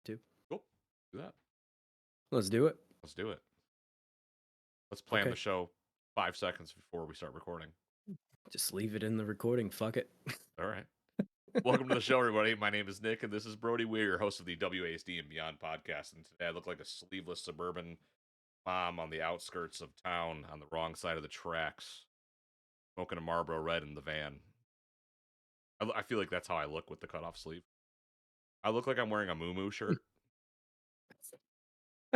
Two. Cool. Do that. Let's do it. Let's do it. Let's plan the Okay. show 5 seconds before we start recording. Just leave it in the recording. Fuck it. All right. Welcome to the show, everybody. My name is Nick, and this is Brody. We're your host of the WASD and Beyond podcast. And today I look like a sleeveless suburban mom on the outskirts of town on the wrong side of the tracks, smoking a Marlboro Red in the van. I feel like that's how I look with the cutoff sleeve. I look like I'm wearing a Moo shirt.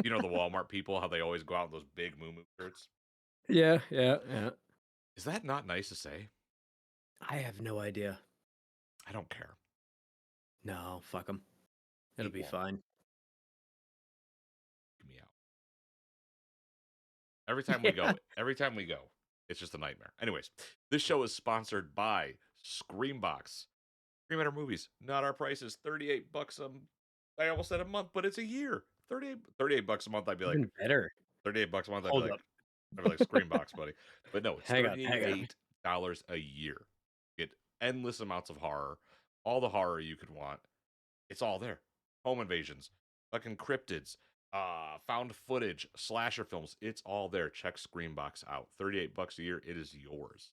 You know the Walmart people, how they always go out in those big Moo shirts? Yeah. Is that not nice to say? I have no idea. I don't care. No, fuck them. It'll be Walmart. fine. Get me out. Every time we go, it's just a nightmare. Anyways, this show is sponsored by SCREAMBOX. Scream at our movies, not our prices. $38 I almost said a month, but it's a year. 38 bucks a month. I'd be like, Even better. 38 bucks a month. Hold up. I'd be like SCREAMBOX, buddy. But no, it's Hang on. $38 a year. Get endless amounts of horror, all the horror you could want. It's all there. Home invasions, fucking cryptids, found footage, slasher films. It's all there. Check SCREAMBOX out. $38 a year. It is yours.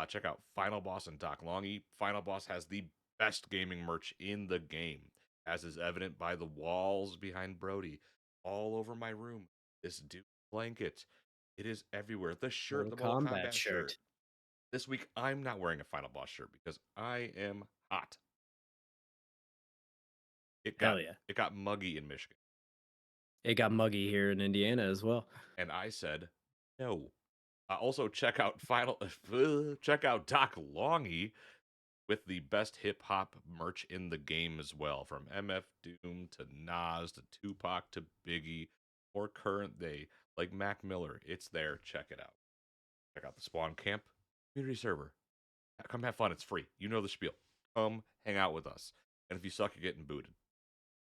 Check out Final Boss and Doc Longy. Final Boss has the best gaming merch in the game, as is evident by the walls behind Brody, all over my room. This Duke blanket, it is everywhere. The shirt, the Mortal Kombat shirt. This week, I'm not wearing a Final Boss shirt because I am hot. Hell yeah. It got muggy in Michigan. It got muggy here in Indiana as well. And I said, no. Also, check out check out Doc Longy with the best hip hop merch in the game as well, from MF Doom to Nas to Tupac to Biggie, or current day like Mac Miller. It's there. Check it out. Check out the Spawn Camp community server. Come have fun. It's free. You know the spiel. Come hang out with us. And if you suck, you're getting booted.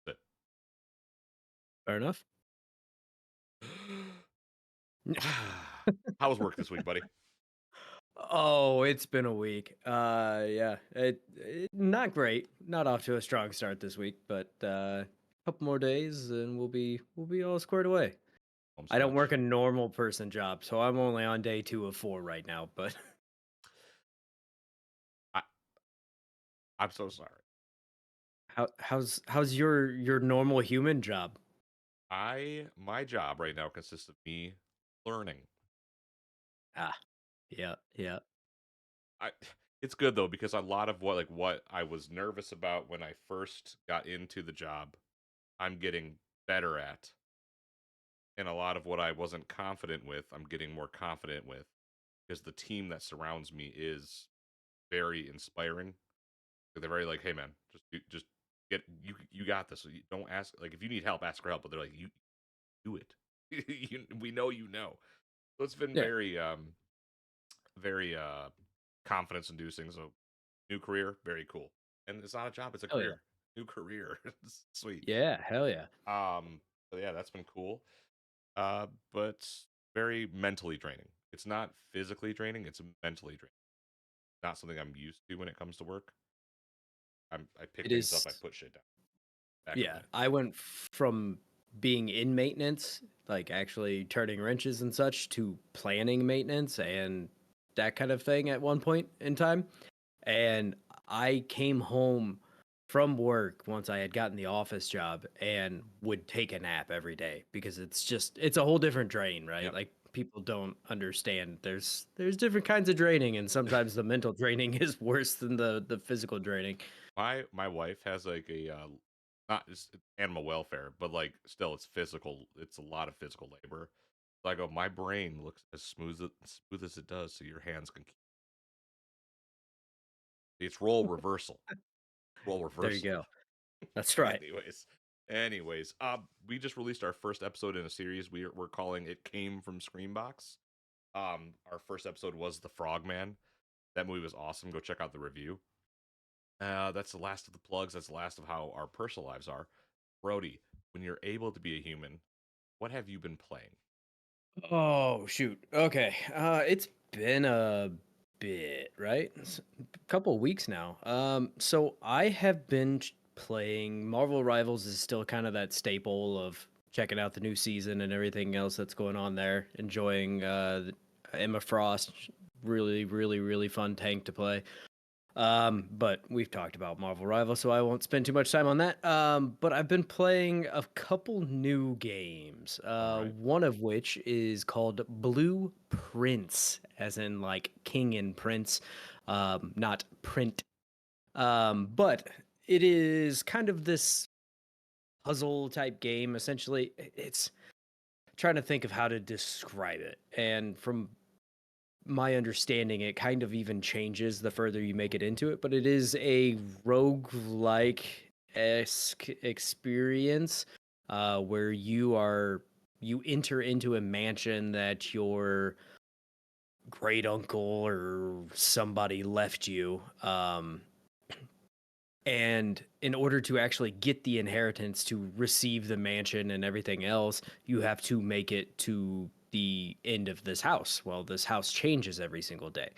That's Fair enough. it. How was work this week, buddy? Oh, it's been a week. Yeah, it not great. Not off to a strong start this week, but a couple more days and we'll be all squared away. Home I don't stretch. work a normal person job, so I'm only on day 2 of 4 right now. But I'm so sorry. how's your normal human job? My job right now consists of me learning. Yeah. It's good though, because a lot of what I was nervous about when I first got into the job, I'm getting better at. And a lot of what I wasn't confident with, I'm getting more confident with, because the team that surrounds me is very inspiring. They're very like, "Hey man, just get you got this. You don't ask, like, if you need help, ask for help." But they're like, "You do it. We know you know." So it's been Yeah. very confidence inducing. So new career, very cool. And it's not a job, it's a Hell yeah. career. New career. It's sweet. Yeah, hell yeah. So yeah, that's been cool. But very mentally draining. It's not physically draining, it's mentally draining. Not something I'm used to when it comes to work. I pick It things up, I is. put shit down. Back in Yeah, the I went from being in maintenance, like actually turning wrenches and such, to planning maintenance and that kind of thing at one point in time. And I came home from work once I had gotten the office job and would take a nap every day because it's a whole different drain, right? Yep. Like people don't understand there's different kinds of draining, and sometimes the mental draining is worse than the physical draining. My wife has like a not just animal welfare, but like still it's physical. It's a lot of physical labor. So I go, my brain looks as smooth as it does, so your hands can keep. It's role reversal. Role There you reversal. go. That's right. Anyways, we just released our first episode in a series we're calling "It Came from SCREAMBOX." Our first episode was The Frogman. That movie was awesome. Go check out the review. That's the last of the plugs. That's the last of how our personal lives are. Brody, when you're able to be a human, what have you been playing? Oh shoot. Okay. It's been a bit, right? A couple weeks now. So I have been playing Marvel Rivals is still kind of that staple of checking out the new season and everything else that's going on there. Enjoying Emma Frost, really, really, really fun tank to play. But we've talked about Marvel Rivals, so I won't spend too much time on that. But I've been playing a couple new games. All One of which is called Blue Prince, as in like king and prince, not print. But it is kind of this puzzle type game. Essentially, it's trying to think of how to describe it. And from my understanding, it kind of even changes the further you make it into it, but it is a roguelike esque experience where you enter into a mansion that your great uncle or somebody left you. And in order to actually get the inheritance to receive the mansion and everything else, you have to make it to the end of this house. Well, this house changes every single day.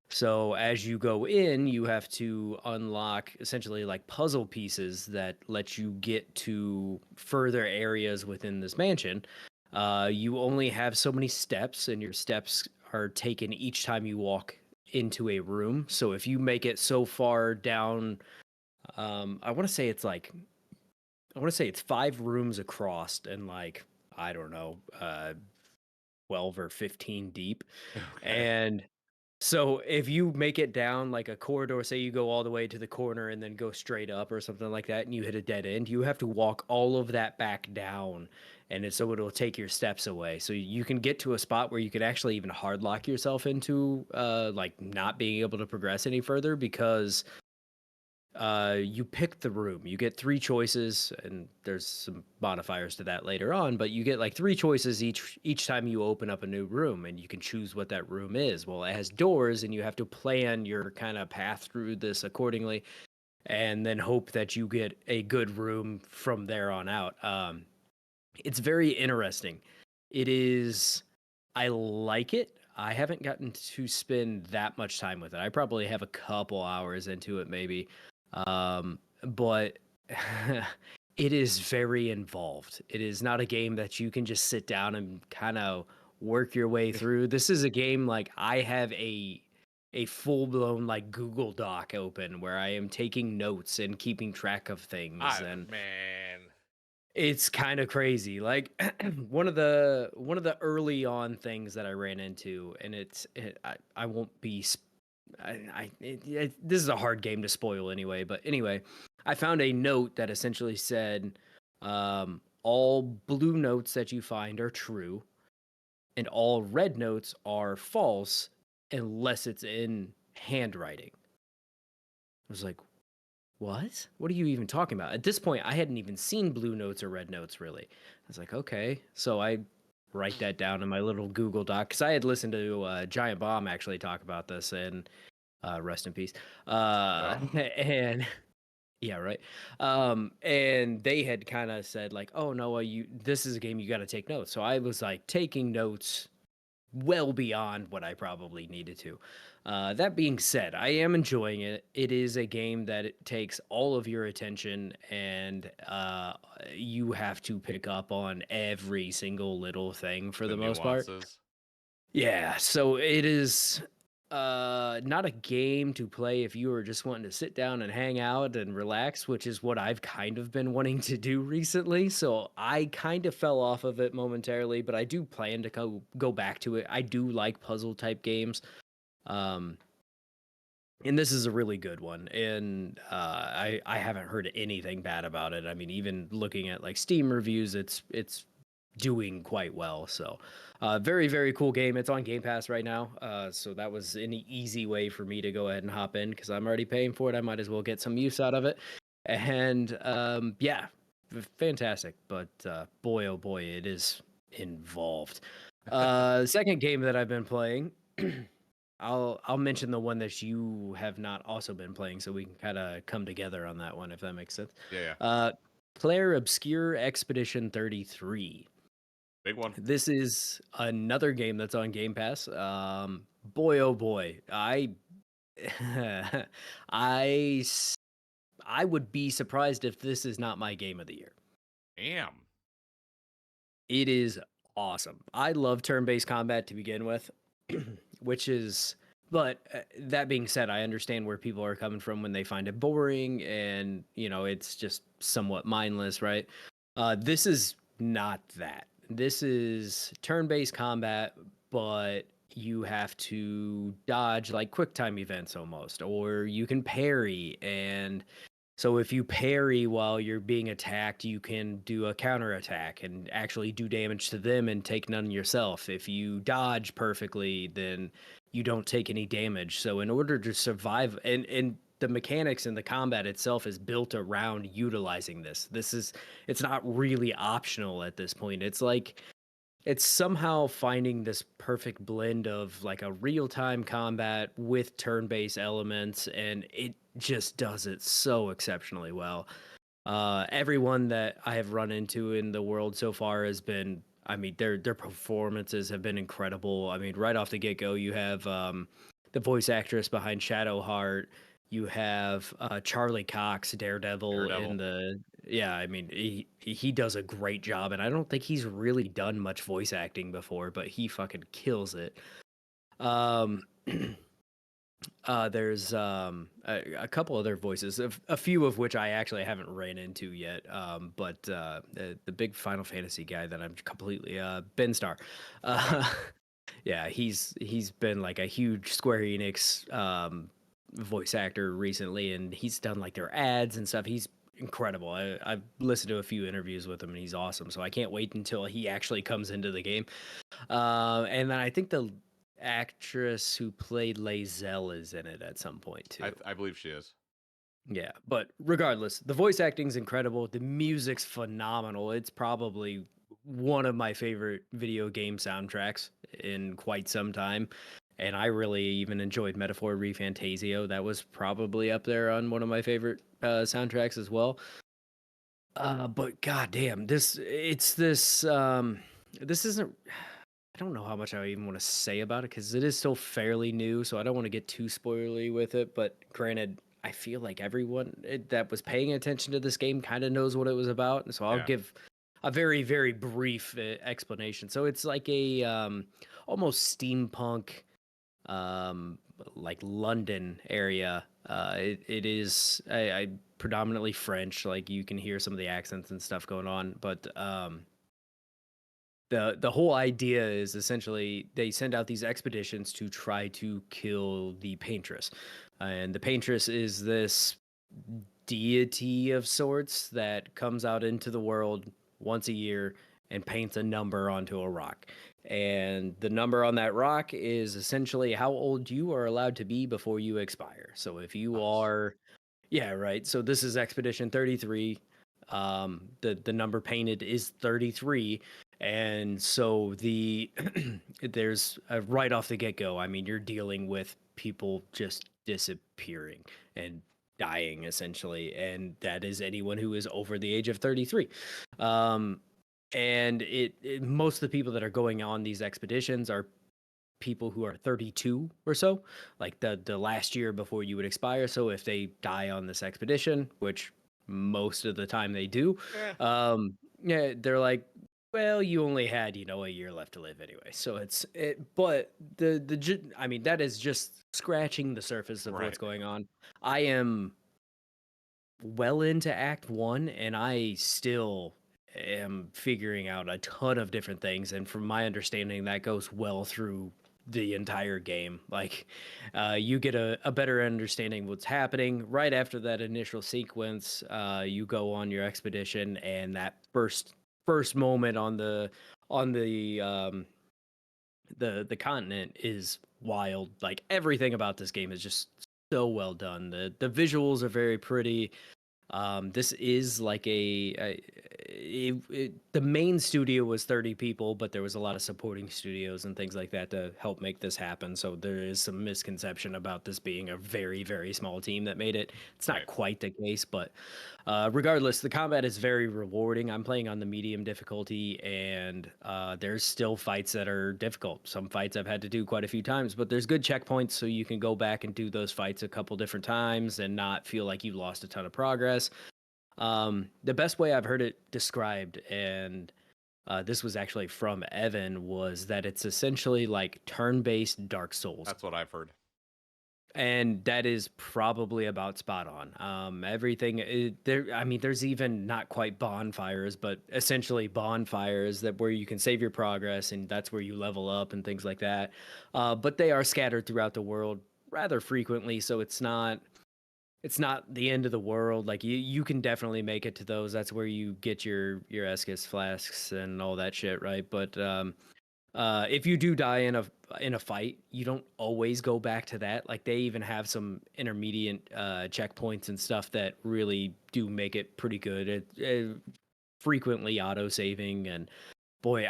So as you go in, you have to unlock essentially like puzzle pieces that let you get to further areas within this mansion. You only have so many steps, and your steps are taken each time you walk into a room. So if you make it so far down, I want to say it's 5 rooms across and like I don't know, 12 or 15 deep. right. Okay. And so if you make it down like a corridor, say you go all the way to the corner and then go straight up or something like that, and you hit a dead end, you have to walk all of that back down. And so it'll take your steps away. So you can get to a spot where you could actually even hard lock yourself into like not being able to progress any further because you pick the room. You get 3 choices, and there's some modifiers to that later on, but you get like 3 choices each time you open up a new room, and you can choose what that room is. Well, it has doors, and you have to plan your kind of path through this accordingly, and then hope that you get a good room from there on out. It's very interesting. It is. I like it. I haven't gotten to spend that much time with it. I probably have a couple hours into it, maybe. But it is very involved. It is not a game that you can just sit down and kind of work your way through. This is a game like I have a full-blown like Google Doc open where I am taking notes and keeping track of things, I and man. it's kind of crazy. Like one of the early on things that I ran into, and I won't be this is a hard game to spoil anyway. But anyway, I found a note that essentially said, all blue notes that you find are true, and all red notes are false unless it's in handwriting. I was like, what? What are you even talking about? At this point, I hadn't even seen blue notes or red notes really. I was like, okay. So I write that down in my little Google Doc because I had listened to Giant Bomb actually talk about this, and rest in peace. Oh. And yeah, right. And they had kind of said like, oh Noah, this is a game you got to take notes. So I was like taking notes well beyond what I probably needed to. That being said, I am enjoying it. It is a game that it takes all of your attention, and you have to pick up on every single little thing for The the most part. nuances. Yeah, so it is not a game to play if you are just wanting to sit down and hang out and relax, which is what I've kind of been wanting to do recently. So I kind of fell off of it momentarily, but I do plan to go back to it. I do like puzzle type games. Um and this is a really good one, and I haven't heard anything bad about it. I mean, even looking at like Steam reviews, it's doing quite well. So, very very cool game. It's on Game Pass right now. So that was an easy way for me to go ahead and hop in because I'm already paying for it. I might as well get some use out of it. And yeah, fantastic. But boy oh boy, it is involved. Second game that I've been playing. I'll mention the one that you have not also been playing, so we can kind of come together on that one, if that makes sense. Yeah, yeah. Uh, Player Obscure Expedition 33. Big one. This is another game that's on Game Pass. Boy, oh boy, I, I I would be surprised if this is not my game of the year. Damn. It is awesome. I love turn-based combat to begin with, which is but that being said, I understand where people are coming from when they find it boring and, it's just somewhat mindless, right? This is not that. This is turn-based combat, but you have to dodge like quick time events almost, or you can parry. And so if you parry while you're being attacked, you can do a counter attack and actually do damage to them and take none yourself. If you dodge perfectly, then you don't take any damage. So in order to survive, and the mechanics and the combat itself is built around utilizing this. It's not really optional at this point. It's somehow finding this perfect blend of like a real-time combat with turn-based elements, and it just does it so exceptionally well. Everyone that I have run into in the world so far has been, I mean, their performances have been incredible. I mean, right off the get-go, you have the voice actress behind Shadowheart. You have Charlie Cox, Daredevil, in Daredevil. the yeah. I mean, he does a great job, and I don't think he's really done much voice acting before, but he fucking kills it. Um, there's a couple other voices, a few of which I actually haven't ran into yet. But the big Final Fantasy guy that I'm completely Ben Star. Okay. Yeah, he's been like a huge Square Enix voice actor recently, and he's done like their ads and stuff. He's incredible. I've listened to a few interviews with him, and he's awesome. So I can't wait until he actually comes into the game. And then I think the actress who played Lae'zel is in it at some point too. I believe she is. Yeah, but regardless, the voice acting's incredible. The music's phenomenal. It's probably one of my favorite video game soundtracks in quite some time. And I really even enjoyed Metaphor ReFantasio. That was probably up there on one of my favorite soundtracks as well. But goddamn, this isn't. I don't know how much I even want to say about it because it is still fairly new, so I don't want to get too spoilery with it. But granted, I feel like everyone that was paying attention to this game kind of knows what it was about, and so I'll Yeah. give a very, very brief explanation. So it's like a almost steampunk, um, like London area. It is I predominantly French, like you can hear some of the accents and stuff going on, but the whole idea is essentially they send out these expeditions to try to kill the paintress, and the paintress is this deity of sorts that comes out into the world once a year and paints a number onto a rock. And the number on that rock is essentially how old you are allowed to be before you expire. So if you Nice. are yeah, right. So this is Expedition 33. The number painted is 33. And so there's right off the get-go, I mean, you're dealing with people just disappearing and dying essentially, and that is anyone who is over the age of 33. And most of the people that are going on these expeditions are people who are 32 or so, like the last year before you would expire. So if they die on this expedition, which most of the time they do, Eh. yeah, they're like, well, you only had a year left to live anyway. So but I mean, that is just scratching the surface of what's Right. going on. I am well into Act One, and I still am figuring out a ton of different things. And from my understanding, that goes well through the entire game. Like, you get a better understanding of what's happening right after that initial sequence. You go on your expedition, and that first moment on the continent is wild. Like everything about this game is just so well done. The visuals are very pretty. This is like the main studio was 30 people, but there was a lot of supporting studios and things like that to help make this happen. So there is some misconception about this being a very, very small team that made it. It's not Right. quite the case, but regardless, the combat is very rewarding. I'm playing on the medium difficulty, and there's still fights that are difficult. Some fights I've had to do quite a few times, but there's good checkpoints, so you can go back and do those fights a couple different times and not feel like you lost a ton of progress. The best way I've heard it described, and this was actually from Evan, was that it's essentially like turn-based Dark Souls, That's what I've heard. and that is probably about spot on. Everything there, I mean, there's even not quite bonfires, but essentially bonfires that where you can save your progress, and that's where you level up and things like that. But they are scattered throughout the world rather frequently, so it's not the end of the world. Like you can definitely make it to those. That's where you get your Escus flasks and all that shit, right? But if you do die in a fight, you don't always go back to that. Like they even have some intermediate checkpoints and stuff that really do make it pretty good. It frequently auto saving, and boy,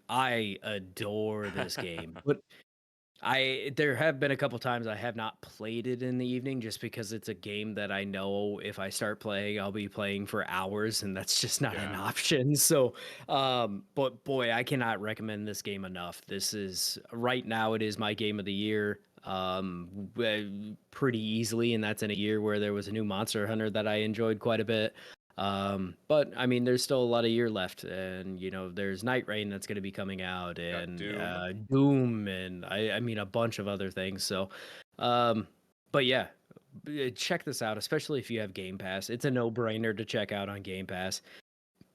I adore this game. But there have been a couple times I have not played it in the evening just because it's a game that I know if I start playing, I'll be playing for hours, and that's just not an Yeah. option. So, but boy, I cannot recommend this game enough. This is right now, it is my game of the year, pretty easily, and that's in a year where there was a new Monster Hunter that I enjoyed quite a bit. But I mean, there's still a lot of year left, and there's Night Rain that's going to be coming out, Got and Doom. Doom, and I mean a bunch of other things. So, um, but yeah, check this out, especially if you have Game Pass. It's a no-brainer to check out on Game Pass.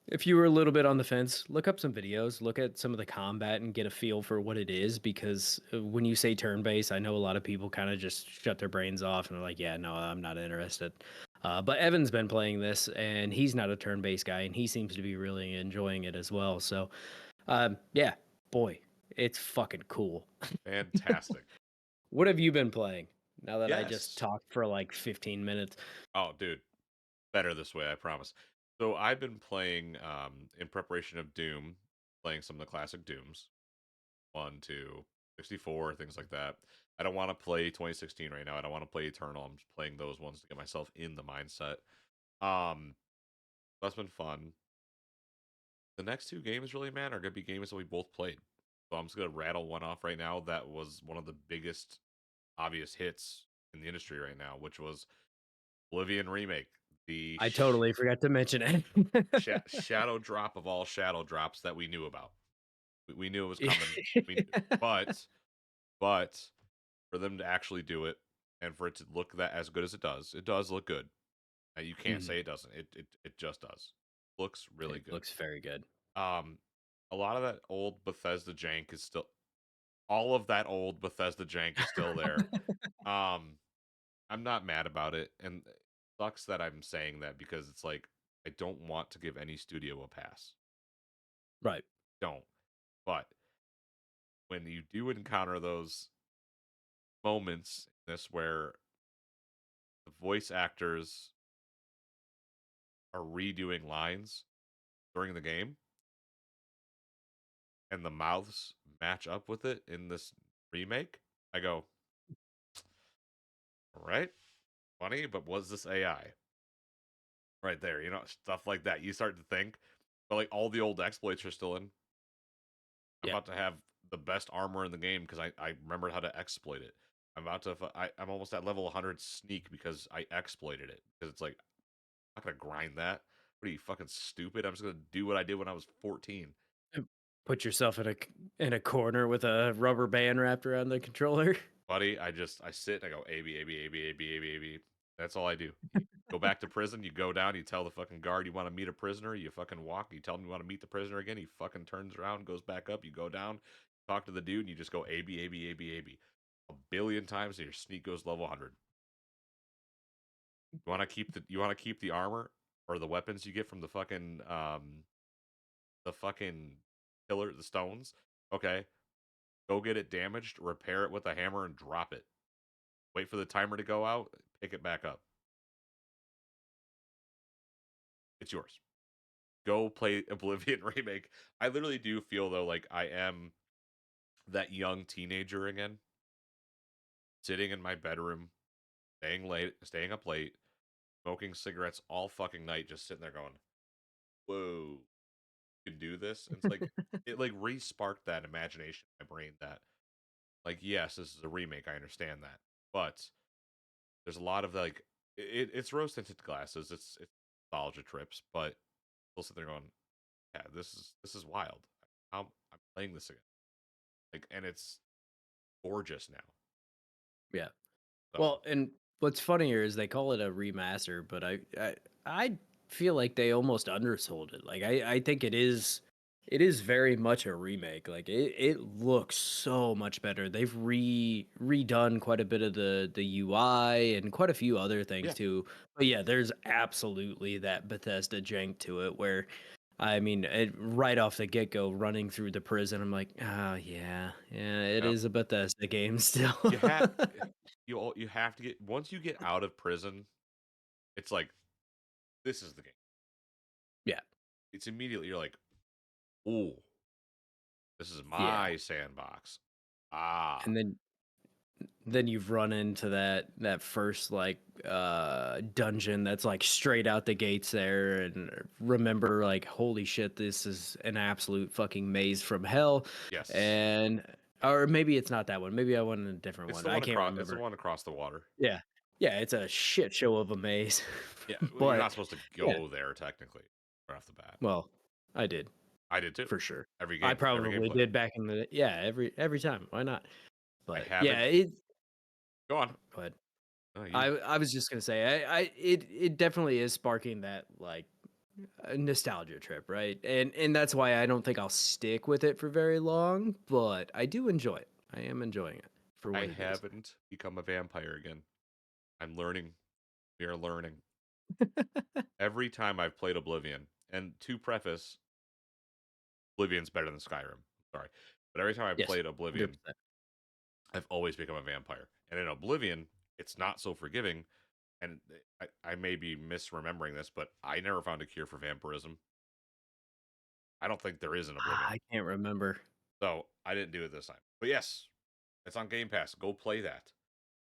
If you were a little bit on the fence, look up some videos, look at some of the combat, and get a feel for what it is. Because when you say turn-based, I know a lot of people kind of just shut their brains off and are like, "Yeah, no, I'm not interested." But Evan's been playing this, and he's not a turn-based guy, and he seems to be really enjoying it as well. So, yeah, boy, it's fucking cool. Fantastic. What have you been playing? Now that I just Yes. talked for like 15 minutes. Oh, dude. Better this way, I promise. So I've been playing in preparation of Doom, playing some of the classic Dooms. 1, 2, 64, things like that. I don't want to play 2016 right now. I don't want to play Eternal. I'm just playing those ones to get myself in the mindset. Um, that's been fun. The next two games, really, man, are gonna be games that we both played. So I'm just gonna rattle one off right now. That was one of the biggest obvious hits in the industry right now, which was Oblivion remake, the I totally forgot to mention it. shadow drop of all shadow drops that we knew about. We knew it was coming. We, but but for them to actually do it and for it to look that as good as it does look good. You can't Mhm. say it doesn't. It just does. Looks really It good. looks very good. Um, a lot of that old Bethesda jank is still. All of that old Bethesda jank is still there. Um, I'm not mad about it, and it sucks that I'm saying that because it's like I don't want to give any studio a pass. Right. Don't. But when you do encounter those moments in this where the voice actors are redoing lines during the game and the mouths match up with it in this remake, I go, all right, funny, but was this AI? Right there, stuff like that. You start to think, but like all the old exploits are still in. I'm Yeah. about to have the best armor in the game because I remembered how to exploit it. I'm almost at level 100 sneak because I exploited it. Because it's like, I'm not going to grind that. What are you, fucking stupid? I'm just going to do what I did when I was 14. Put yourself in a corner with a rubber band wrapped around the controller. Buddy, I sit and I go A B A B A B A B A B A B. That's all I do. You go back to prison, you go down, you tell the fucking guard you want to meet a prisoner, you fucking walk, you tell him you want to meet the prisoner again, he fucking turns around, goes back up, you go down, talk to the dude, and you just go A B A B A B A B a billion times and your sneak goes level 100. You want to keep the armor or the weapons you get from the fucking pillar, the stones. Okay, go get it damaged, repair it with a hammer and drop it. Wait for the timer to go out, pick it back up. It's yours. Go play Oblivion remake. I literally do feel though like I am that young teenager again, sitting in my bedroom, staying up late, smoking cigarettes all fucking night, just sitting there going, "Whoa, you can do this." And it's like it like re-sparked that imagination in my brain that like yes, this is a remake. I understand that, but there's a lot of like it's rose tinted glasses. It's nostalgia trips, but still sit there going, yeah, this is wild. I'm playing this again, like, and it's gorgeous now. Yeah. So Well, and what's funnier is they call it a remaster, but I feel like they almost undersold it. Like I think it is very much a remake. Like it looks so much better. They've redone quite a bit of the UI and quite a few other things yeah, too. But yeah, there's absolutely that Bethesda jank to it where I mean, right off the get go, running through the prison, I'm like, oh yeah, yeah, it yep. is a Bethesda game still. You have you have to get once you get out of prison, it's like this is the game. Yeah. It's immediately you're like, ooh, this is Yeah, my sandbox. Ah, and then you've run into that first like dungeon that's like straight out the gates there and remember like holy shit this is an absolute fucking maze from hell yes. and or maybe it's not that one. Maybe I went in a different It's one. the I one can't across. It's the remember. one across the water. Yeah. Yeah, it's a shit show of a maze. Yeah, well, you're But not supposed to yeah, go there technically right off the bat. well, I did I did too. for sure. Every I game, every probably gameplay. did back in the yeah, every time. Why not? I But yeah, haven't. it Go on. go ahead. No, I you. I was just gonna say it definitely is sparking that like nostalgia trip, right? And that's why I don't think I'll stick with it for very long, but I do enjoy it. I am enjoying it for I what it is. haven't become a vampire again. I'm learning. We are learning. Every time I've played Oblivion, and to preface, Oblivion's better than Skyrim. Sorry. But every time I've Yes, played Oblivion, 100%. I've always become a vampire. And in Oblivion, it's not so forgiving. And I may be misremembering this, but I never found a cure for vampirism. I don't think there is in Oblivion. I can't remember. So I didn't do it this time. But yes, it's on Game Pass. Go play that.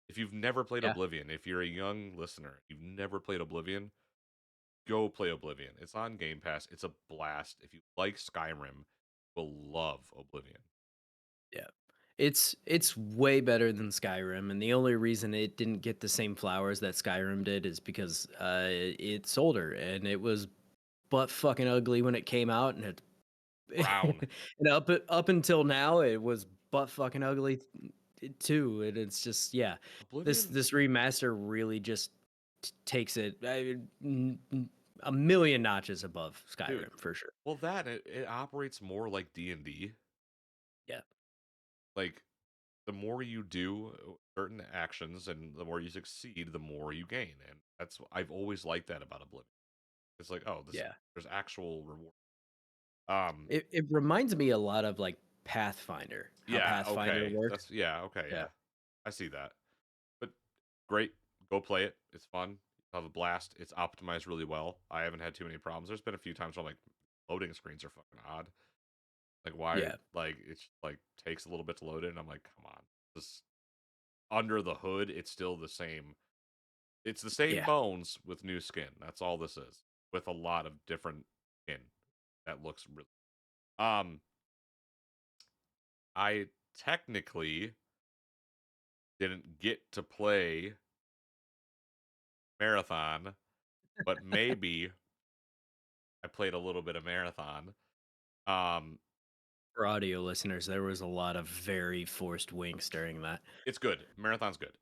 If you've never played Yeah. Oblivion, if you're a young listener, you've never played Oblivion, go play Oblivion. It's on Game Pass. It's a blast. If you like Skyrim, you'll love Oblivion. Yeah. It's way better than Skyrim, and the only reason it didn't get the same flowers that Skyrim did is because it's older and it was butt fucking ugly when it came out, and it Brown. and up until now it was butt fucking ugly too, and it's just yeah, Oblivion, this remaster really just takes it a million notches above dude. Skyrim for sure. Well, that it operates more like D&D. Yeah, Like the more you do certain actions and the more you succeed, the more you gain. And that's I've always liked that about Oblivion. It's like, oh, this yeah. there's actual reward. Um, It reminds me a lot of like Pathfinder, how yeah, Pathfinder okay. works. That's yeah, okay, Yeah, yeah. I see that. But great. Go play it. It's fun. Have a blast. It's optimized really well. I haven't had too many problems. There's been a few times where I'm like loading screens are fucking odd. Like why yeah, like it's like takes a little bit to load it and I'm like, come on. This under the hood, it's still the same. It's the same yeah. bones with new skin. That's all this is. With a lot of different skin that looks really I technically didn't get to play Marathon, but maybe I played a little bit of Marathon. Um, For audio listeners, there was a lot of very forced winks during that. it's good. Marathon's good.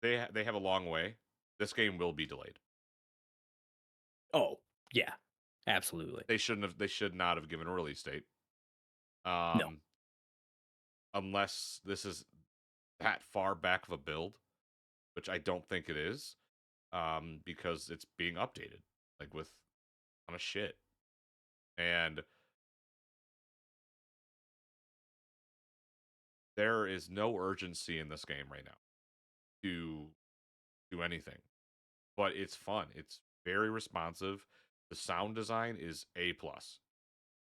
They have a long way. This game will be delayed. Oh, yeah, absolutely. They shouldn't have. They should not have given a release date. No, Um, unless this is that far back of a build, which I don't think it is. Because it's being updated like with on a shit, and there is no urgency in this game right now to do anything. But it's fun. It's very responsive. The sound design is A plus.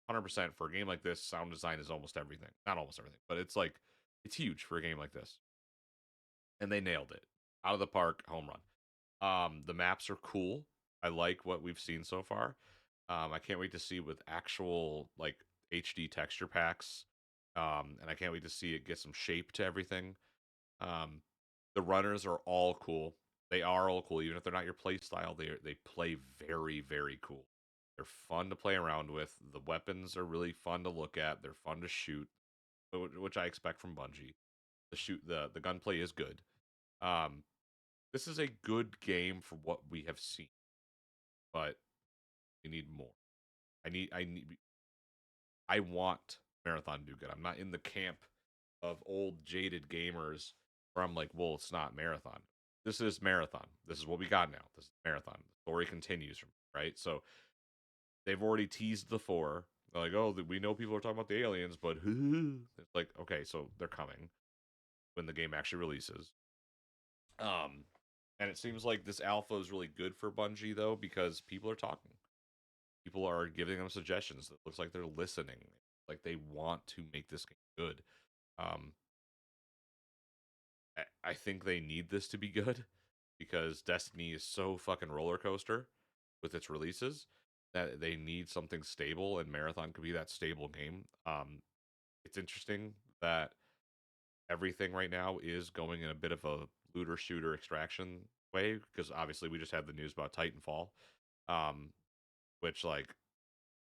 100% for a game like this. Sound design is almost everything. Not almost everything, but it's like it's huge for a game like this. And they nailed it. Out of the park, home run. The maps are cool. I like what we've seen so far. I can't wait to see with actual like HD texture packs. And I can't wait to see it get some shape to everything. Um, the runners are all cool. They are all cool, even if they're not your play style. They play very very cool. They're fun to play around with. The weapons are really fun to look at. They're fun to shoot, which I expect from Bungie. The gunplay is good. Um, this is a good game for what we have seen, but we need more. I want Marathon to do good. I'm not in the camp of old jaded gamers where I'm like, well, it's not Marathon. This is Marathon. This is what we got now. This is Marathon. The story continues from right. So they've already teased the 4. They're like, oh, we know people are talking about the aliens, but it's like, okay, so they're coming when the game actually releases. Um, and it seems like this alpha is really good for Bungie though because people are talking. People are giving them suggestions. It looks like they're listening. Like they want to make this game good. Um, I think they need this to be good because Destiny is so fucking roller coaster with its releases that they need something stable, and Marathon could be that stable game. It's interesting that everything right now is going in a bit of a looter shooter extraction way because obviously we just had the news about Titanfall, um, which like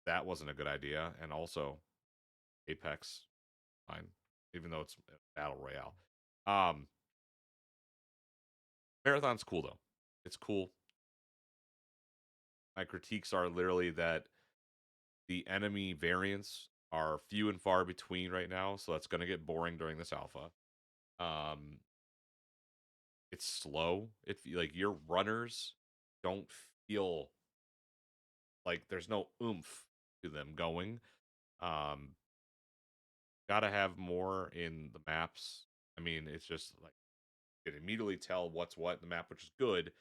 that wasn't a good idea, and also Apex, fine, even though it's a battle royale. Um, Marathon's cool though. It's cool. My critiques are literally that the enemy variants are few and far between right now, so that's going to get boring during this alpha. Um, it's slow. If like your runners don't feel like there's no oomph to them going. Um, gotta have more in the maps. I mean, it's just like you can immediately tell what's what in the map, which is good.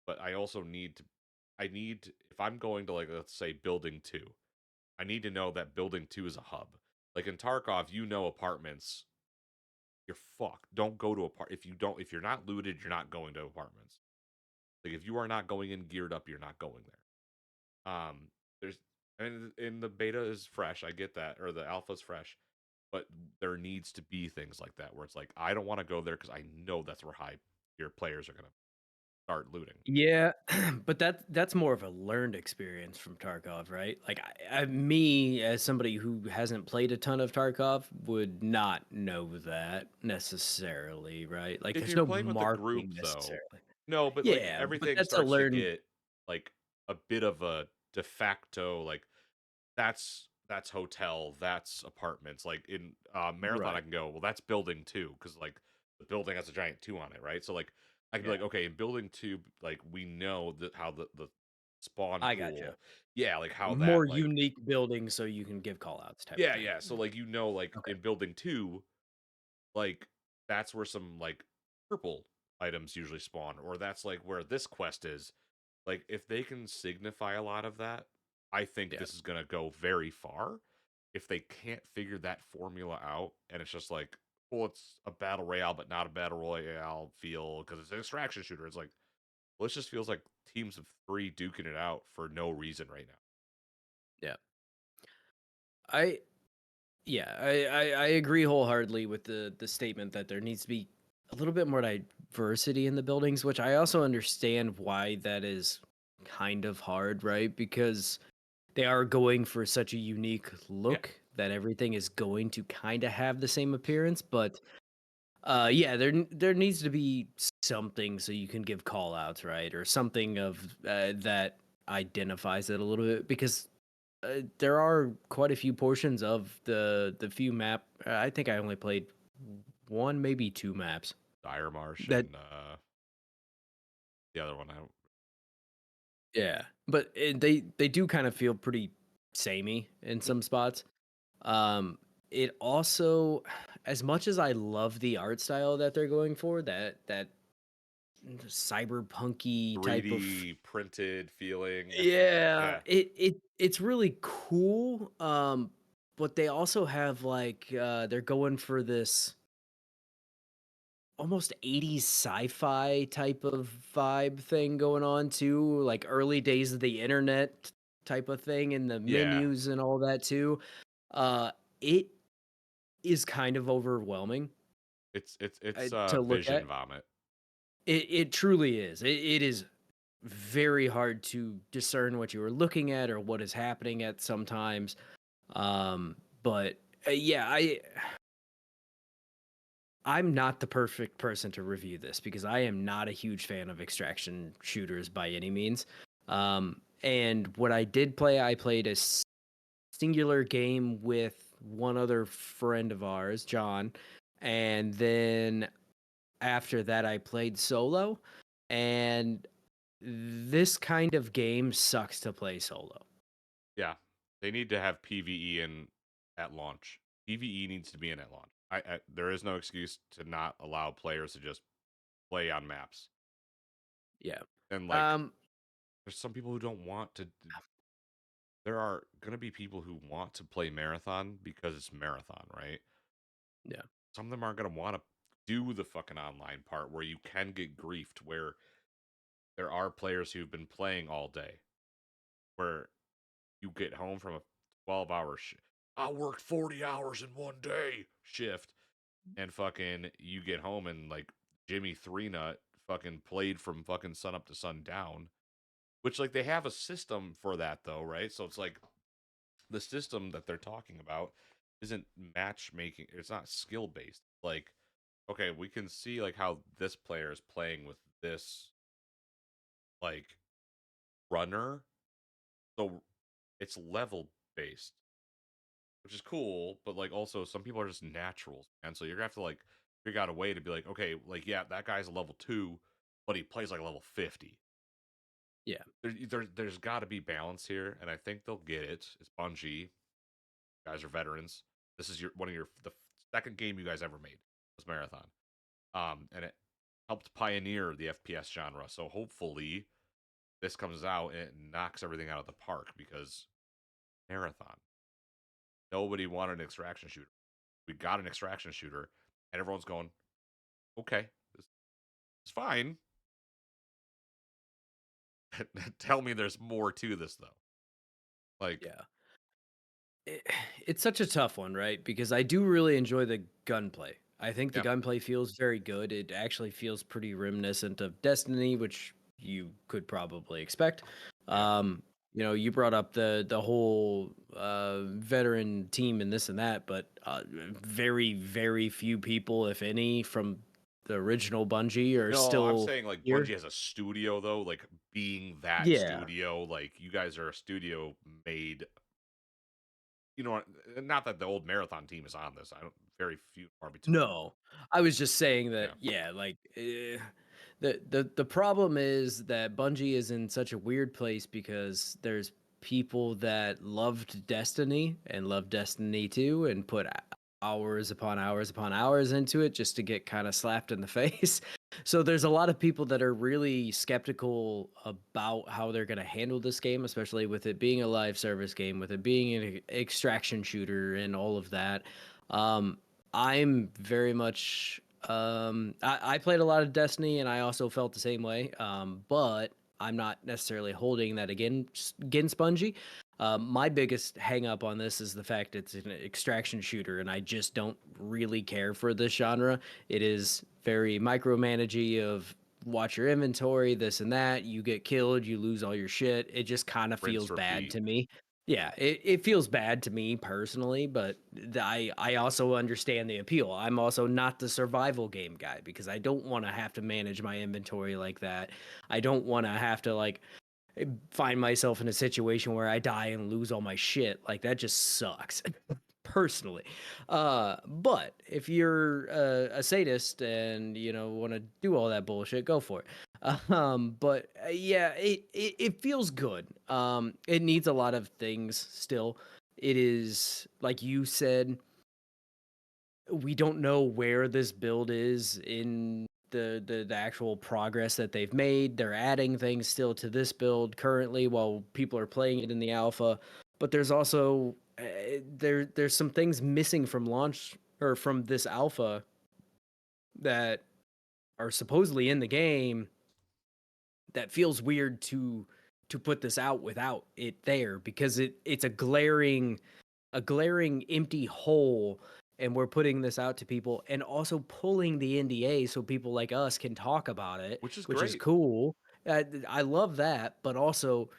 But I also need to. I need if I'm going to like let's say building 2. I need to know that building 2 is a hub. Like in Tarkov, you know apartments, you're fucked. Don't go to if you're not looted, you're not going to apartments. Like if you are not going in geared up, you're not going there. There's and the beta is fresh, I get that, or the alpha's fresh, but there needs to be things like that where it's like I don't want to go there because I know that's where high your players are gonna start looting. Yeah, but that's more of a learned experience from Tarkov, right? Like me as somebody who hasn't played a ton of Tarkov would not know that necessarily, right? Like If there's you're no playing with a group marketing though, necessarily. no, but like Yeah, but everything that's a starts to learned get like a bit of a de facto like that's hotel, that's apartments. Like in Marathon, I right. can go, well, that's building 2 because like the building has a giant 2 on it, right? So like I can be Yeah, like, okay, in building 2, like we know that how the spawn I gotcha. pool, yeah, like how More that like unique buildings so you can give call outs type of yeah, thing. yeah. So like like Okay. in building 2, like that's where some like purple items usually spawn, or that's like where this quest is. Like if they can signify a lot of that, I think Yeah. this is gonna go very far. If they can't figure that formula out, and it's just like, well, it's a battle royale, but not a battle royale feel because it's an extraction shooter. It's like, well, this just feels like teams of 3 duking it out for no reason right now. Yeah. I Yeah, I agree wholeheartedly with the statement that there needs to be a little bit more diversity in the buildings, which I also understand why that is kind of hard, right? Because they are going for such a unique Yeah, look that everything is going to kind of have the same appearance, but yeah, there needs to be something so you can give call outs, right? Or something of that identifies it a little bit because there are quite a few portions of the few map. I think I only played one, maybe two maps. Dire Marsh That and the other one. I don't. yeah, but they do kind of feel pretty samey in Mm, some spots. Um, it also, as much as I love the art style that they're going for, that cyberpunky type of. 3D printed feeling. Yeah, Yeah. it's really cool. But they also have like they're going for this almost 80s sci-fi type of vibe thing going on too, like early days of the internet type of thing and the Yeah. menus and all that too. It is kind of overwhelming It's to look vision at. vomit. It truly is. It is very hard to discern what you are looking at or what is happening at sometimes. But yeah, I'm not the perfect person to review this because I am not a huge fan of extraction shooters by any means. And what I did play, I played a singular game with one other friend of ours, John, and then after that, I played solo. And this kind of game sucks to play solo. Yeah. They need to have PvE in at launch. PvE needs to be in at launch. There is no excuse to not allow players to just play on maps. Yeah. And like Um. there's some people who don't want to there are going to be people who want to play marathon because it's marathon, right? Yeah. Some of them aren't going to want to do the fucking online part where you can get griefed, where there are players who've been playing all day, where you get home from a 12-hour I worked 40 hours in one day shift, and fucking you get home and like Jimmy Three Nut fucking played from fucking sun up to sundown, which like they have a system for that though, right? So it's like the system that they're talking about isn't matchmaking, it's not skill based. Like, okay, we can see like how this player is playing with this like runner, so it's level based, which is cool, but like also some people are just naturals, and so you're gonna have to like figure out a way to be like, okay, like yeah, that guy's a level 2, but he plays like level 50. Yeah. There's got to be balance here, and I think they'll get it. It's Bungie, you guys are veterans. This is your one of your the second game you guys ever made was Marathon, and it helped pioneer the FPS genre. So hopefully this comes out and it knocks everything out of the park, because Marathon, nobody wanted an extraction shooter. We got an extraction shooter, and everyone's going, okay, this is fine. Tell me there's more to this though. Like, Yeah. It, it's such a tough one, right? Because I do really enjoy the gunplay. I think the yeah, gunplay feels very good. It actually feels pretty reminiscent of Destiny, which you could probably expect. yeah. You brought up the whole veteran team and this and that, but very, very few people, if any, from the original Bungie are No, I'm still saying like here. Bungie has a studio though, like being that Yeah. studio, like you guys are a studio made. You know, not that the old Marathon team is on this. I don't. Very few far between. No, I was just saying that, Yeah, yeah, like, the problem is that Bungie is in such a weird place because there's people that loved Destiny and love Destiny 2 and put hours upon hours upon hours into it just to get kind of slapped in the face. So there's a lot of people that are really skeptical about how they're going to handle this game, especially with it being a live service game, with it being an extraction shooter and all of that. Um, I'm very much I played a lot of Destiny and I also felt the same way. But I'm not necessarily holding that against Bungie. My biggest hang up on this is the fact it's an extraction shooter and I just don't really care for this genre. It is very micromanagey of watch your inventory, this and that. You get killed, you lose all your shit. It just kind of rinse feels bad repeat. to me. Yeah, it feels bad to me personally, but I also understand the appeal. I'm also not the survival game guy because I don't want to have to manage my inventory like that. I don't want to have to like find myself in a situation where I die and lose all my shit. Like that just sucks. Personally. But if you're a sadist and want to do all that bullshit, go for it. But yeah, it feels good. It needs a lot of things still. It is like you said, we don't know where this build is in. the actual progress that they've made. They're adding things still to this build currently while people are playing it in the alpha, but there's also there's some things missing from launch or from this alpha that are supposedly in the game that feels weird to put this out without it there, because it's a glaring empty hole, and we're putting this out to people and also pulling the NDA so people like us can talk about it, which is which is great. cool. I love that, but also,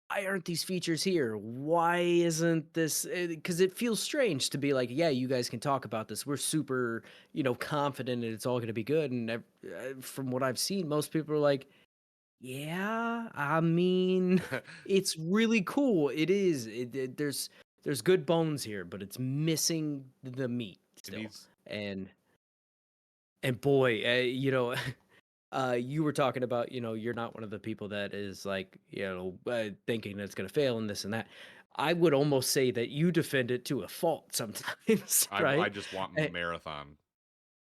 why aren't these features here? Why isn't this? Because it feels strange to be like, yeah, you guys can talk about this. We're super, confident that it's all going to be good. And from what I've seen, most people are like, yeah, I mean, it's really cool. It is. There's good bones here, but it's missing the meat It still. needs And boy, you were talking about, you're not one of the people that is like, thinking that it's gonna fail and this and that. I would almost say that you defend it to a fault sometimes, I right? just want Eh, marathon.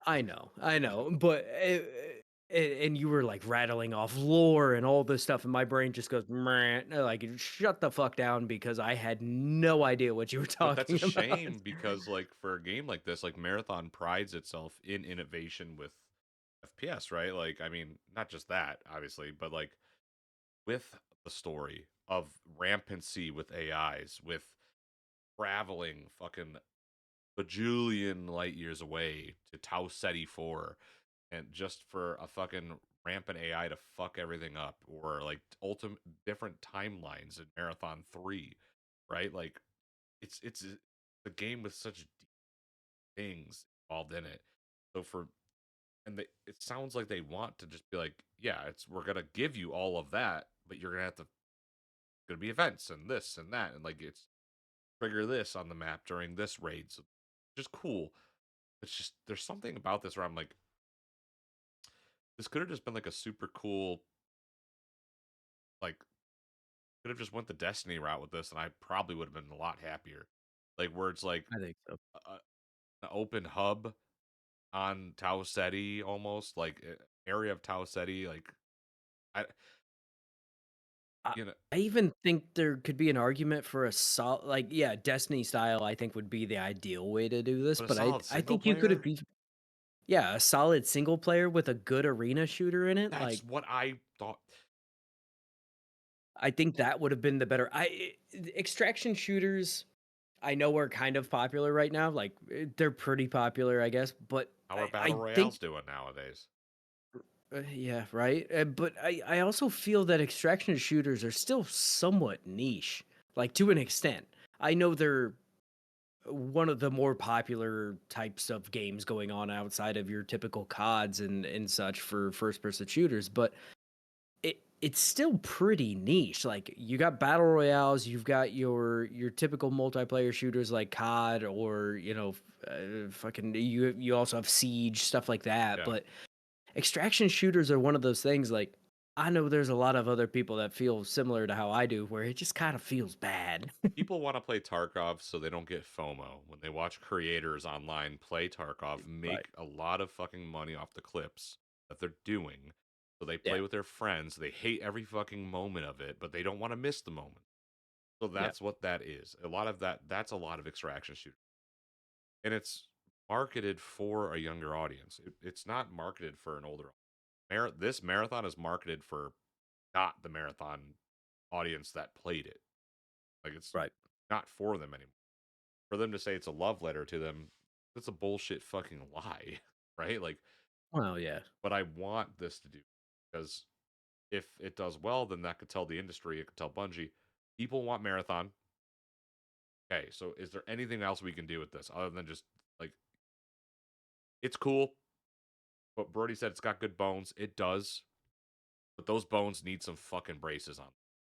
I know, but and you were like rattling off lore and all this stuff, and my brain just goes, "Meh," like, shut the fuck down, because I had no idea what you were But that's a talking about. shame because like for a game like this, like Marathon prides itself in innovation with FPS, right? Like I mean, not just that, obviously, but like with the story of rampancy with AIs, with traveling fucking bajillion light years away to Tau Ceti 4, and just for a fucking rampant AI to fuck everything up, or like ultimate different timelines in Marathon 3, right? Like it's a game with such deep things involved in it. So for and they, it sounds like they want to just be like, yeah, it's we're gonna give you all of that, but you're gonna have to gonna be events and this and that, and like it's trigger this on the map during this raid. So just cool. It's just there's something about this where I'm like, this could have just been like a super cool, like could have just went the Destiny route with this, and I probably would have been a lot happier. Like where it's like I think so. an open hub on Tau Ceti, almost like area of Tau Ceti. Like I, I you know, I even think there could be an argument for a like, yeah, Destiny style, I think would be the ideal way to do this, but a but solid I single think you could have player. be yeah, a solid single player with a good arena shooter in it, That's like, what I thought. I think that would have been the better extraction shooters, I know are kind of popular right now, like, they're pretty popular, I guess, but How are I battle think royales doing nowadays? yeah, right, but I also feel that extraction shooters are still somewhat niche, like, to an extent. I know they're one of the more popular types of games going on outside of your typical CODs and such for first person shooters, but it's still pretty niche. Like, you got battle royales, you've got your typical multiplayer shooters like COD, or fucking you also have Siege, stuff like that. Yeah. But extraction shooters are one of those things, like, I know there's a lot of other people that feel similar to how I do, where it just kind of feels bad. People want to play Tarkov so they don't get FOMO when they watch creators online play Tarkov, Right. make a lot of fucking money off the clips that they're doing. So they Yeah. play with their friends. They hate every fucking moment of it, but they don't want to miss the moment. So Yeah. that's what that is. A lot of that's a lot of extraction shooting. And it's marketed for a younger audience. It's not marketed for an older. This marathon is marketed for not the marathon audience that played it. Like it's Right. not for them anymore. For them to say it's a love letter to them, that's a bullshit fucking lie, right? Like, Well, yeah. but I want this to do because if it does well, then that could tell the industry, it could tell Bungie, people want marathon. Okay, so is there anything else we can do with this other than just like it's cool? But Brody said it's got good bones. It does, but those bones need some fucking braces on.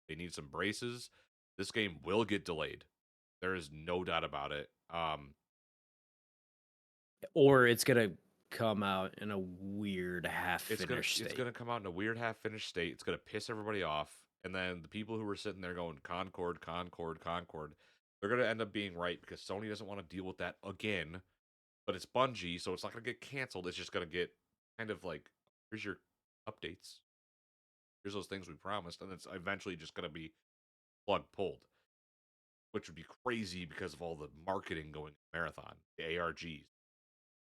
They need some braces. This game will get delayed. There is no doubt about it. Or it's gonna come out in a weird half finished It's state. gonna come out in a weird half finished state. It's gonna piss everybody off, and then the people who were sitting there going Concord, Concord, Concord, they're gonna end up being right because Sony doesn't want to deal with that again. But it's Bungie, so it's not gonna get canceled. It's just gonna get kind of like, here's your updates, here's those things we promised, and it's eventually just going to be plug pulled, which would be crazy because of all the marketing going marathon, the ARGs,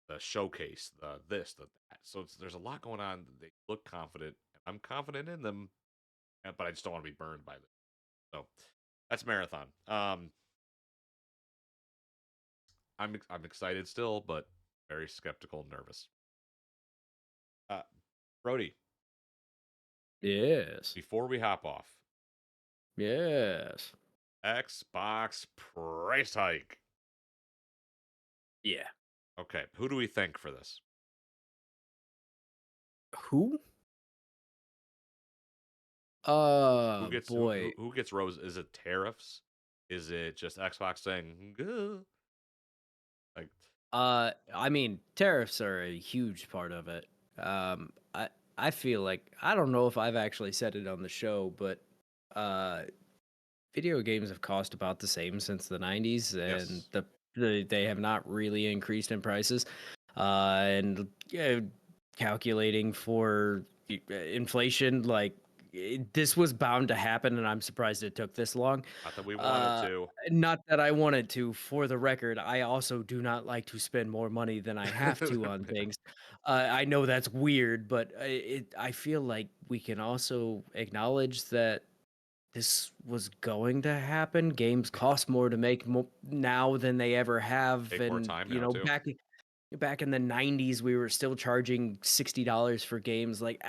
the showcase, the this, the that. So there's a lot going on. They look confident, and I'm confident in them, but I just don't want to be burned by them. So that's marathon. I'm excited still, but very skeptical and nervous. Uh, Brody, Yes. before we hop off, Yes. Xbox price hike. Yeah. Okay, who do we thank for this? Who? Boy. Who gets rose? Is it tariffs? Is it just Xbox saying "Gah"? Like I mean, tariffs are a huge part of it. I feel like I don't know if I've actually said it on the show, but uh, video games have cost about the same since the '90s, and yes, they have not really increased in prices. And calculating for inflation, like this was bound to happen, and I'm surprised it took this long. not that we want it Uh, to. Not that I wanted to. For the record, I also do not like to spend more money than I have to on Yeah, things. I know that's weird, but I feel like we can also acknowledge that this was going to happen. Games yeah. cost more to make now than they ever have, Take more and time now too. back in the '90s, we were still charging $60 for games. Like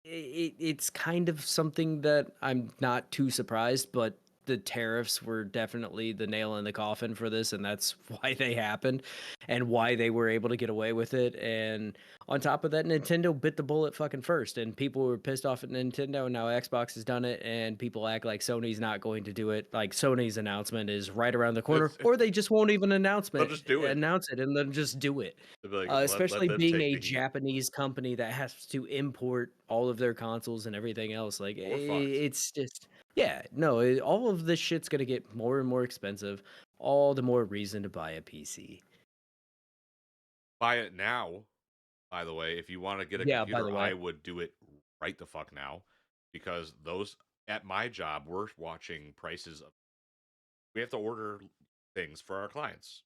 it's kind of something that I'm not too surprised, but the tariffs were definitely the nail in the coffin for this, and that's why they happened and why they were able to get away with it. And on top of that, Nintendo bit the bullet fucking first, and people were pissed off at Nintendo. And now Xbox has done it, and people act like Sony's not going to do it. Like Sony's announcement is right around the corner, It's or they just won't even they'll just do it. announce it and then just do it. They'll be like, let Especially them being take a the heat. Japanese company that has to import all of their consoles and everything else. Like We're fucked. it's just yeah, no, all of this shit's gonna get more and more expensive. All the more reason to buy a PC. Buy it now. By the way, if you want to get a Yeah, by computer, the I way. would do it right the fuck now, because those at my job we're watching prices of. We have to order things for our clients.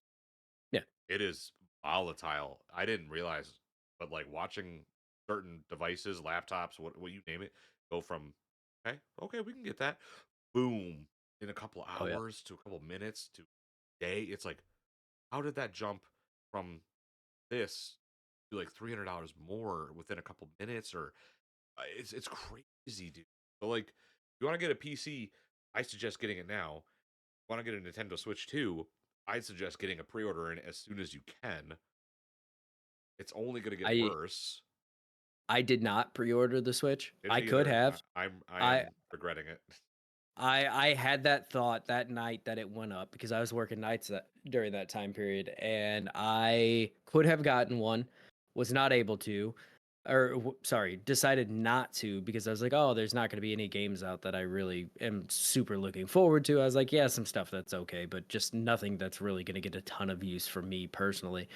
Yeah. It is volatile. I didn't realize, but like watching certain devices, laptops, what you name it, go from okay, we can get that, boom, in a couple Oh yeah. hours to a couple minutes to day. It's like, how did that jump from this to like $300 more within a couple minutes? Or it's crazy, dude. So like, if you want to get a PC, I suggest getting it now. Want to get a Nintendo Switch 2, I'd suggest getting a pre-order in as soon as you can. It's only going to get I worse. I did not pre-order the Switch. Didn't I could either. have. I I am regretting it. I had that thought that night that it went up because I was working nights during that time period, and I could have gotten one, was not able to, or sorry, decided not to because I was like, oh, there's not going to be any games out that I really am super looking forward to. I was like, yeah, some stuff that's okay, but just nothing that's really going to get a ton of use for me personally.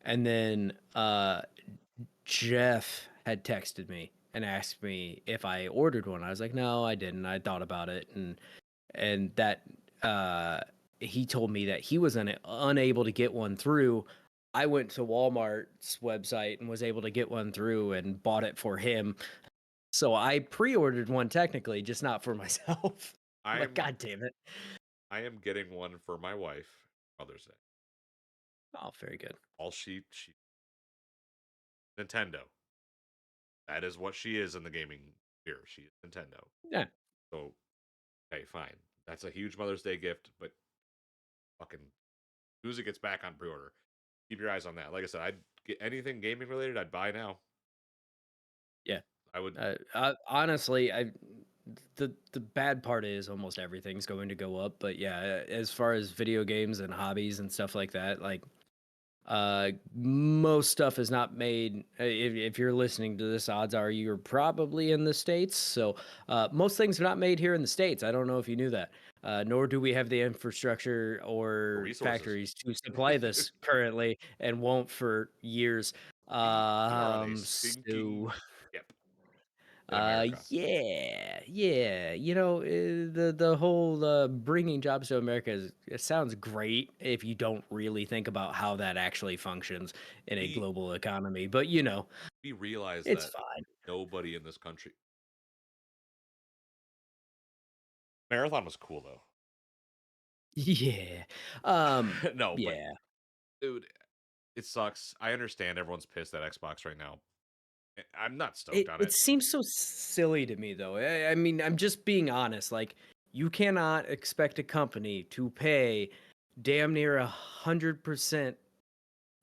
And then Jeff had texted me and asked me if I ordered one. I was like, no, I didn't. I thought about it, and that uh, he told me that he was unable to get one through. I went to Walmart's website and was able to get one through and bought it for him. So I pre-ordered one technically, just not for myself. I'm like, I'm God damn it. I am getting one for my wife, Mother's Day. Oh, very good. All she Nintendo. That is what she is in the gaming sphere. She is Nintendo. Yeah, So, okay, fine. That's a huge Mother's Day gift, but fucking as soon as it gets back on pre-order, keep your eyes on that. Like I said, I'd get anything gaming related, I'd buy now. yeah. I would. Honestly, the bad part is almost everything's going to go up. But yeah, as far as video games and hobbies and stuff like that, like most stuff is not made. If you're listening to this, odds are you're probably in the States. So most things are not made here in the States. I don't know if you knew that. Nor do we have the infrastructure The or resources. factories to supply this currently, and won't for years. We are on a So sinking ship in America. yeah. The whole bringing jobs to America it sounds great if you don't really think about how that actually functions in a We global economy. But we realize it's that fine. nobody in this country. Marathon was cool though. Yeah. No, but Yeah. dude, it sucks. I understand everyone's pissed at Xbox right now. I'm not stoked It on it it. seems so silly to me though. I mean, I'm just being honest. Like, you cannot expect a company to pay damn near 100%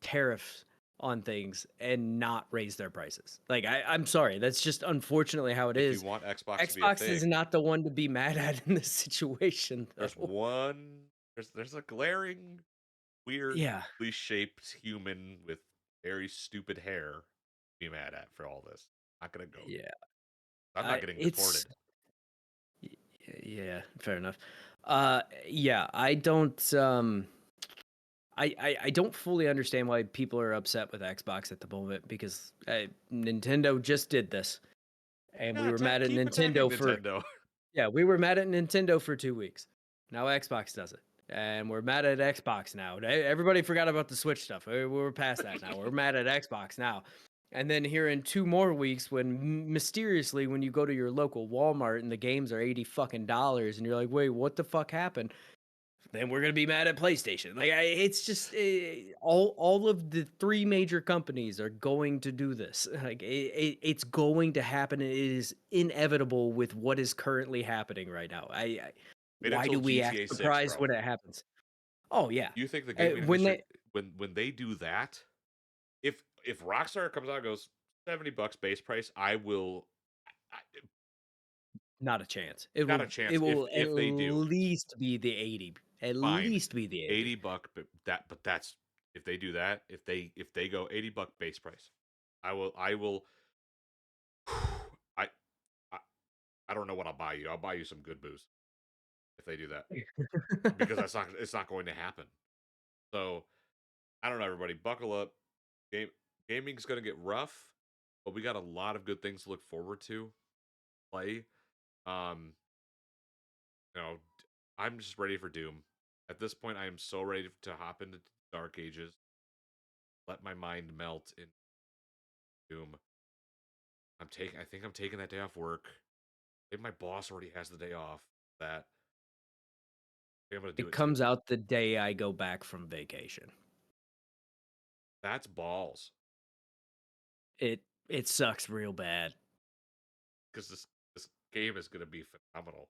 tariffs on things and not raise their prices. Like, I'm sorry, that's just unfortunately how it If you is. want Xbox to be a Xbox is thing, not the one to be mad at in this situation, there's though. one there's a glaring, Yeah, weirdly shaped human with very stupid hair to be mad at for all this. Not gonna go. yeah. I'm not getting It's deported. y- yeah, fair enough. Yeah, I don't. I don't fully understand why people are upset with Xbox at the moment because Nintendo just did this, and we Yeah, were mad at keep attacking Nintendo for Nintendo. we were mad at Nintendo for 2 weeks. Now Xbox does it, and we're mad at Xbox now. Everybody forgot about the Switch stuff. We're past that now. We're mad at Xbox now. And then here in 2 more weeks, when mysteriously, when you go to your local Walmart and the games are $80 fucking, and you're like, wait, what the fuck happened? Then we're gonna be mad at PlayStation. Like, it's just all of the three major companies are going to do this. Like, it's going to happen. It is inevitable with what is currently happening right now. Wait Why until do we act GTA 6, surprised bro. when it happens? Oh yeah, You think the gaming when industry they when they do that, if Rockstar comes out and goes $70 base price, I will not a chance. It not a will chance at if they do. least be the 80. At Fine. least be the 80. 80 buck, but that's if they do that, if they go $80 base price. I will I I I don't know what I'll buy you. I'll buy you some good booze if they do that. Because it's not going to happen. So, I don't know everybody, buckle up. Game gaming's going to get rough, but we got a lot of good things to look forward to. Play. Um, you know, I'm just ready for Doom. At this point, I am so ready to hop into Dark Ages. Let my mind melt in Doom. I think I'm taking that day off work. Maybe my boss already has the day off. That I think I'm gonna do It it too. comes out the day I go back from vacation. That's balls. It sucks real bad. Because this game is gonna be phenomenal.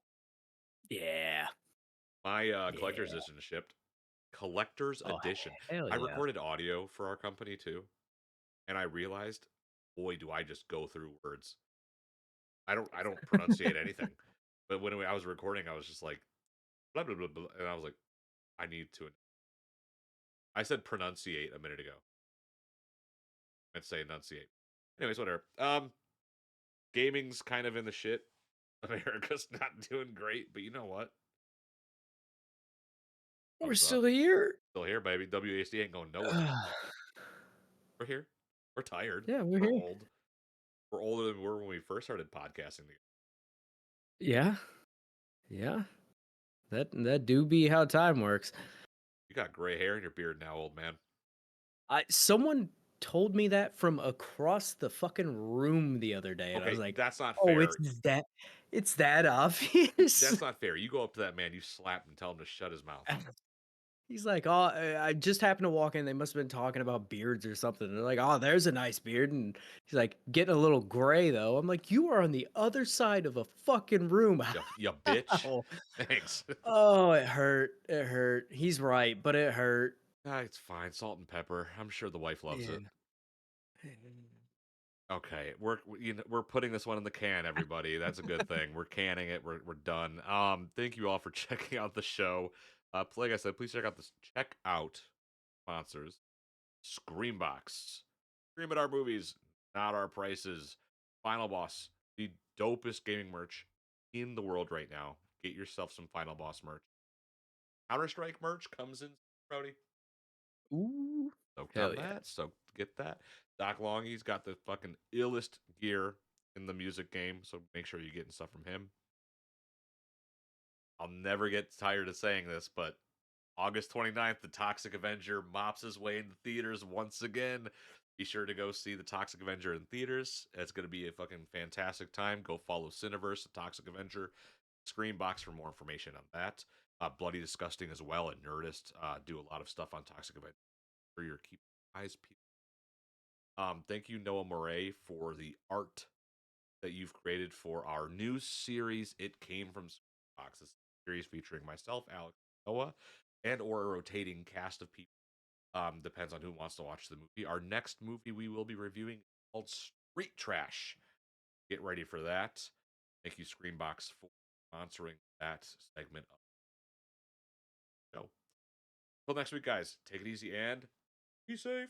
Yeah. My collector's Yeah. edition shipped. Collector's Oh, edition. hell I yeah. recorded audio for our company too, and I realized, boy, do I just go through words. I don't pronunciate anything. But when I was recording, I was just like blah blah blah, blah and I was like, I need to. I said pronunciate a minute ago. I'd say enunciate. Anyways, whatever. Gaming's kind of in the shit. America's not doing great, but you know what? We're Thumbs up. still here. Still here, baby. WASD ain't going nowhere. We're here. We're tired. Yeah, we're We're here. old. We're older than we were when we first started podcasting. Yeah. Yeah. That do be how time works. You got gray hair in your beard now, old man. I someone told me that from across the fucking room the other day, and I was Okay, like, that's not "Oh, fair. it's that obvious." That's not fair. You go up to that man, you slap him, and tell him to shut his mouth. He's like, "Oh, I just happened to walk in. They must have been talking about beards or something." They're like, "Oh, there's a nice beard," and he's like, "Getting a little gray though." I'm like, "You are on the other side of a fucking room." You bitch. How? Thanks. Oh, it hurt. It hurt. He's right, but it hurt. It's fine. Salt and pepper. I'm sure the wife loves Yeah. it. Okay, we're putting this one in the can, everybody. That's a good thing. We're canning it. We're done. Thank you all for checking out the show. Like I said, please check out sponsors. Screambox. Scream at our movies, not our prices. Final Boss, the dopest gaming merch in the world right now. Get yourself some Final Boss merch. Counter Strike merch comes in, Brody. Ooh, Soaked hell on yeah. that. So get that. Doc Longy's got the fucking illest gear in the music game, so make sure you're getting stuff from him. I'll never get tired of saying this, but August 29th, The Toxic Avenger mops his way into theaters once again. Be sure to go see The Toxic Avenger in theaters. It's going to be a fucking fantastic time. Go follow Cineverse, The Toxic Avenger, Screambox for more information on that. Bloody Disgusting as well, and Nerdist do a lot of stuff on Toxic Avenger for your keep eyes peeled. Thank you, Noah Murray, for the art that you've created for our new series. It came from Screambox, a series featuring myself, Alex, Noah, and or a rotating cast of people. Depends on who wants to watch the movie. Our next movie we will be reviewing is called Street Trash. Get ready for that. Thank you, Screambox, for sponsoring that segment of the show. Till next week, guys. Take it easy and be safe.